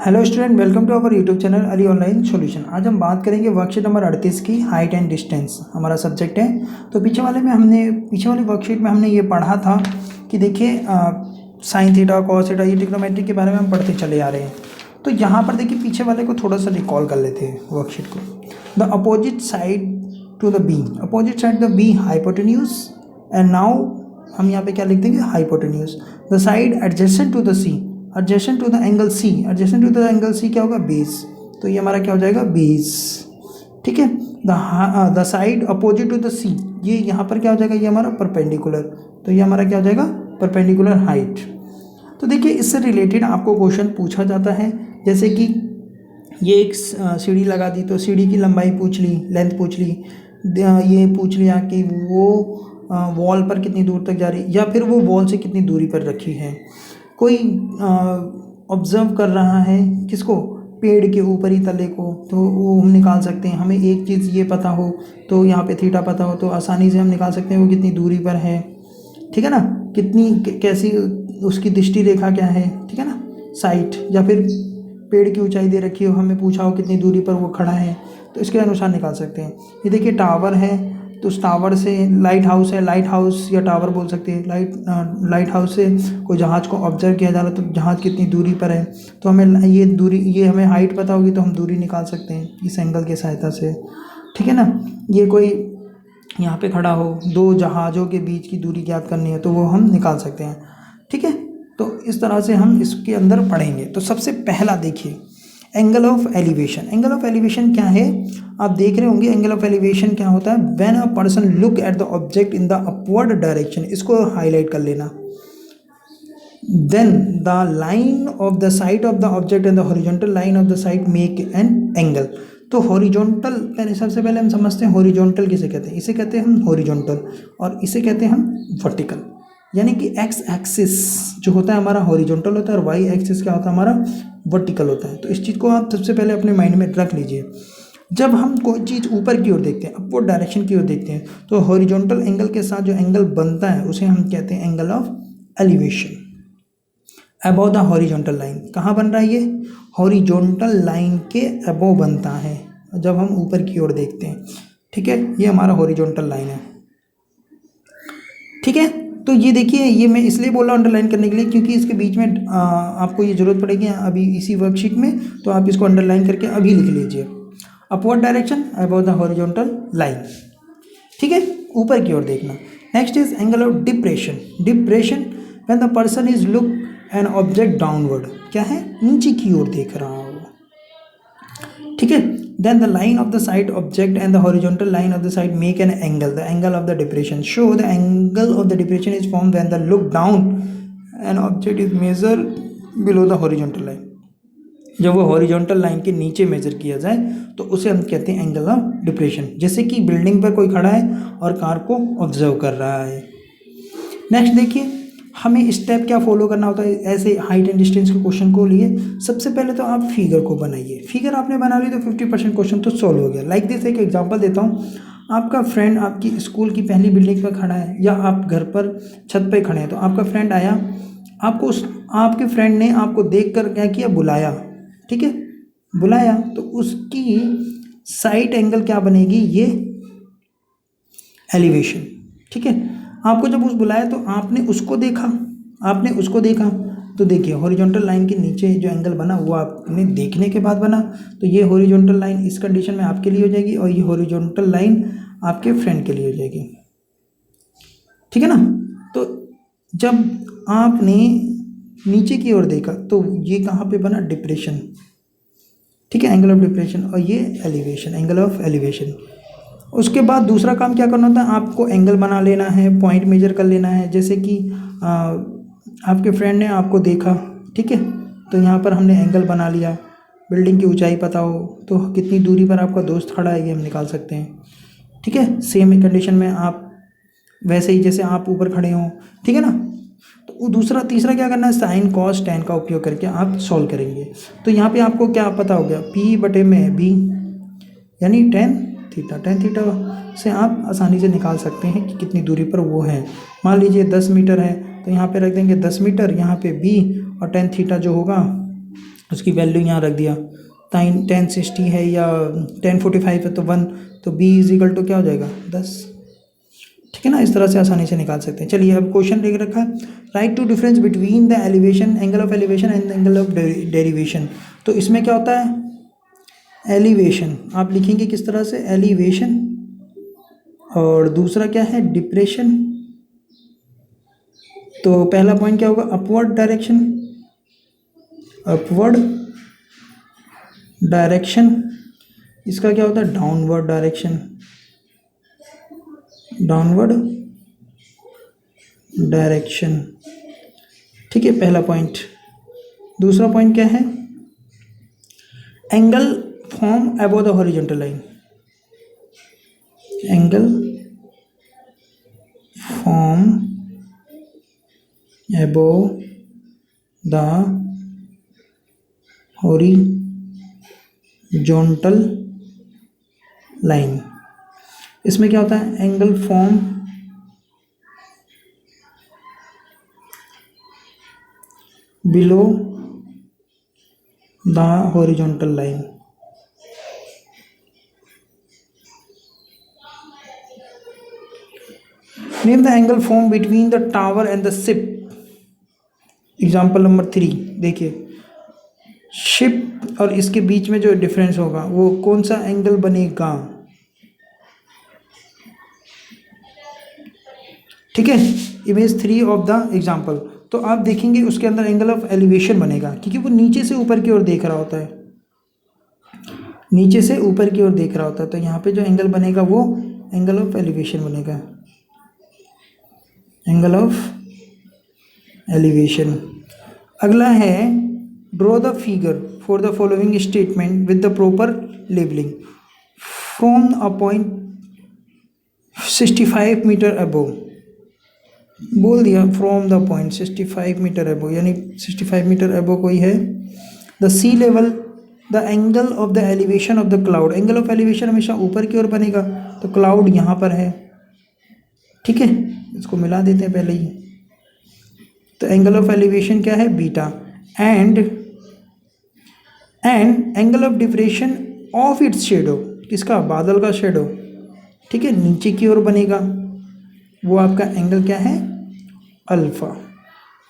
Hello student, welcome to our YouTube channel Ali online solution. आज हम बात करेंगे वर्कशीट नंबर 38 की हाइट एंड डिस्टेंस हमारा सब्जेक्ट है। तो पीछे वाली वर्कशीट में हमने ये पढ़ा था कि देखिए साइन थीटा कॉस थीटा ये ट्रिग्नोमेट्री के बारे में हम पढ़ते चले आ रहे हैं। तो यहाँ पर देखिए पीछे वाले को थोड़ा सा रिकॉल कर लेते हैं वर्कशीट को। The opposite side to the b hypotenuse and now हम यहाँ पे क्या लिख देंगे hypotenuse. The side adjacent to the c adjacent to the angle c क्या होगा बेस। तो ये हमारा क्या हो जाएगा बेस। ठीक है। The side opposite to the C ये यहाँ पर क्या हो जाएगा ये हमारा परपेंडिकुलर। तो ये हमारा क्या हो जाएगा परपेंडिकुलर हाइट। तो देखिए इससे रिलेटेड आपको क्वेश्चन पूछा जाता है, जैसे कि ये एक सीढ़ी लगा दी तो सीढ़ी की लंबाई पूछ ली, लेंथ पूछ ली, ये पूछ लिया कि वो वॉल पर कितनी दूर तक जा रही या फिर वो वॉल से कितनी दूरी पर रखी है। कोई ऑब्जर्व कर रहा है किसको, पेड़ के ऊपरी तले को, तो वो हम निकाल सकते हैं। हमें एक चीज़ ये पता हो तो यहाँ पे थीटा पता हो तो आसानी से हम निकाल सकते हैं वो कितनी दूरी पर है। ठीक है ना, कितनी कैसी उसकी दृष्टि रेखा क्या है। ठीक है ना, साइट या फिर पेड़ की ऊंचाई दे रखी हो, हमें पूछा हो कितनी दूरी पर वो खड़ा है, तो इसके अनुसार निकाल सकते हैं। ये देखिए टावर है तो उस टावर से लाइट हाउस है, लाइट हाउस या टावर बोल सकते हैं। लाइट हाउस से कोई जहाज़ को ऑब्जर्व किया जा रहा है तो जहाज़ कितनी दूरी पर है, तो हमें ये हमें हाइट पता होगी तो हम दूरी निकाल सकते हैं इस एंगल की सहायता से। ठीक है ना, ये कोई यहाँ पे खड़ा हो, दो जहाज़ों के बीच की दूरी ज्ञात करनी है तो वो हम निकाल सकते हैं। ठीक है, तो इस तरह से हम इसके अंदर पढ़ेंगे। तो सबसे पहला देखिए angle of elevation. Angle of elevation क्या है आप देख रहे होंगे। एंगल ऑफ एलिवेशन क्या होता है, when a person look at the object in the upward direction, इसको हाईलाइट कर लेना। Then the line of the side of the object and the horizontal line of the side make an angle. तो horizontal सबसे पहले हम समझते हैं horizontal किसे कहते हैं। इसे कहते हैं हम हॉरिजॉन्टल और इसे कहते हैं हम वर्टिकल। यानी कि एक्स एक्सिस जो होता है हमारा हॉरिजॉन्टल होता है और वाई एक्सिस क्या होता है हमारा वर्टिकल होता है। तो इस चीज़ को आप सबसे पहले अपने माइंड में रख लीजिए। जब हम कोई चीज़ ऊपर की ओर देखते हैं, अपवर्ड डायरेक्शन की ओर देखते हैं, तो हॉरिजॉन्टल एंगल के साथ जो एंगल बनता है उसे हम कहते हैं angle of elevation. Above the horizontal line कहाँ बन रहा है, ये हॉरिजॉन्टल लाइन के अबव बनता है जब हम ऊपर की ओर देखते हैं। ठीक है, ये हमारा हॉरिजॉन्टल लाइन है। ठीक है, तो ये देखिए ये मैं इसलिए बोल रहा हूँ अंडरलाइन करने के लिए क्योंकि इसके बीच में आपको ये ज़रूरत पड़ेगी अभी इसी वर्कशीट में, तो आप इसको अंडरलाइन करके अभी लिख लीजिए। Upward direction above the horizontal line. ठीक है, ऊपर की ओर देखना। Next is angle of depression. Depression when the person is look an object downward, क्या है नीचे की ओर देख रहा हो। ठीक है, then the line of the side object and the horizontal line of the side make an angle, the angle of the depression. Show the angle of the depression is formed when the look down an object is measured below the horizontal line. जब वो horizontal line के नीचे major किया जाए तो उसे हम कहते हैं एंगल ऑफ डिप्रेशन। जैसे कि बिल्डिंग पर कोई खड़ा है और कार को ऑब्जर्व कर रहा है। नेक्स्ट देखिए हमें स्टेप क्या फॉलो करना होता है ऐसे हाइट एंड डिस्टेंस के क्वेश्चन को लिए। सबसे पहले तो आप फिगर को बनाइए। फिगर आपने बना ली तो 50% क्वेश्चन तो सॉल्व हो गया। लाइक दिस एक एग्जांपल देता हूँ। आपका फ्रेंड आपकी स्कूल की पहली बिल्डिंग पर खड़ा है या आप घर पर छत पर खड़े हैं, तो आपका फ्रेंड आया, आपके फ्रेंड ने आपको देख कर क्या किया, बुलाया। ठीक है, बुलाया तो उसकी साइड एंगल क्या बनेगी, ये एलिवेशन। ठीक है, आपको जब उस बुलाया तो आपने उसको देखा तो देखिए हॉरिजॉन्टल लाइन के नीचे जो एंगल बना वो आपने देखने के बाद बना। तो ये हॉरिजॉन्टल लाइन इस कंडीशन में आपके लिए हो जाएगी और ये हॉरिजॉन्टल लाइन आपके फ्रेंड के लिए हो जाएगी। ठीक है ना, तो जब आपने नीचे की ओर देखा तो ये कहाँ पे बना, डिप्रेशन। ठीक है, एंगल ऑफ डिप्रेशन और ये एलिवेशन, एंगल ऑफ एलिवेशन। उसके बाद दूसरा काम क्या करना होता है, आपको एंगल बना लेना है, पॉइंट मेजर कर लेना है। जैसे कि आपके फ्रेंड ने आपको देखा, ठीक है, तो यहाँ पर हमने एंगल बना लिया। बिल्डिंग की ऊंचाई पता हो तो कितनी दूरी पर आपका दोस्त खड़ा है ये हम निकाल सकते हैं। ठीक है, सेम कंडीशन में आप वैसे ही जैसे आप ऊपर खड़े हों। ठीक है ना, तो तीसरा क्या करना है, साइन कॉस टेन का उपयोग करके आप सॉल्व करेंगे। तो यहाँ पे आपको क्या पता हो गया, P/B यानी टेन थीटा से आप आसानी से निकाल सकते हैं कि कितनी दूरी पर वो है। मान लीजिए 10 मीटर है तो यहाँ पे रख देंगे 10 मीटर, यहाँ पे B और टेन थीटा जो होगा उसकी वैल्यू यहाँ रख दिया, 1060 है या 1045 है तो 1, तो b इज इक्वल टू क्या हो जाएगा 10। ठीक है ना, इस तरह से आसानी से निकाल सकते हैं। चलिए अब क्वेश्चन लिख रखा है, write to difference between the elevation, angle of elevation and angle of derivation. तो इसमें क्या होता है, एलिवेशन आप लिखेंगे किस तरह से, एलिवेशन, और दूसरा क्या है डिप्रेशन। तो पहला पॉइंट क्या होगा, अपवर्ड डायरेक्शन, अपवर्ड डायरेक्शन, इसका क्या होता है डाउनवर्ड डायरेक्शन, डाउनवर्ड डायरेक्शन। ठीक है, पहला पॉइंट। दूसरा पॉइंट क्या है, angle form above the horizontal line, angle form above the horizontal line. इसमें क्या होता है, angle form below the horizontal line. Name the angle form between the tower and the ship. Example number 3 देखिए, ship और इसके बीच में जो difference होगा वो कौन सा एंगल बनेगा। ठीक है, इमेज 3 ऑफ द एग्जाम्पल। तो आप देखेंगे उसके अंदर एंगल ऑफ एलिवेशन बनेगा, क्योंकि वो नीचे से ऊपर की ओर देख रहा होता है, नीचे से ऊपर की ओर देख रहा होता है। तो यहाँ पे जो एंगल बनेगा वो एंगल ऑफ एलिवेशन बनेगा, एंगल ऑफ एलिवेशन। अगला है, draw the figure for the following statement with the proper labeling from a point 65 metre above. बोल दिया from the point 65 metre above, यानी 65 मीटर अबोव कोई है। The sea level, the angle of the elevation of the cloud. Angle of elevation हमेशा ऊपर की ओर बनेगा, तो क्लाउड यहाँ पर है। ठीक है, इसको मिला देते हैं पहले ही। तो एंगल ऑफ एलिवेशन क्या है, beta. And angle of depression of its shadow, किसका, बादल का शेडो। ठीक है, नीचे की ओर बनेगा, वो आपका एंगल क्या है, अल्फा।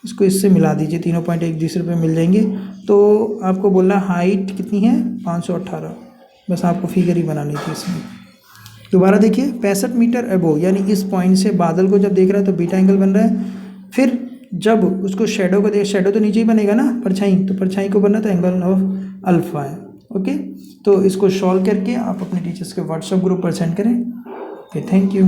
इसको इससे मिला दीजिए, तीनों पॉइंट एक दूसरे पे मिल जाएंगे। तो आपको बोलना हाइट कितनी है, 518। बस आपको फिगर ही बनानी थी इसमें। दोबारा देखिए, 65 मीटर अबोव, यानी इस पॉइंट से बादल को जब देख रहा है तो बीटा एंगल बन रहा है। फिर जब उसको शेडो को देख, शेडो तो नीचे ही बनेगा ना, परछाई, तो परछाई को बनना तो एंगल ऑफ अल्फा है। ओके, तो इसको सॉल्व करके आप अपने टीचर्स के व्हाट्सएप ग्रुप पर सेंड करें। Okay, thank you.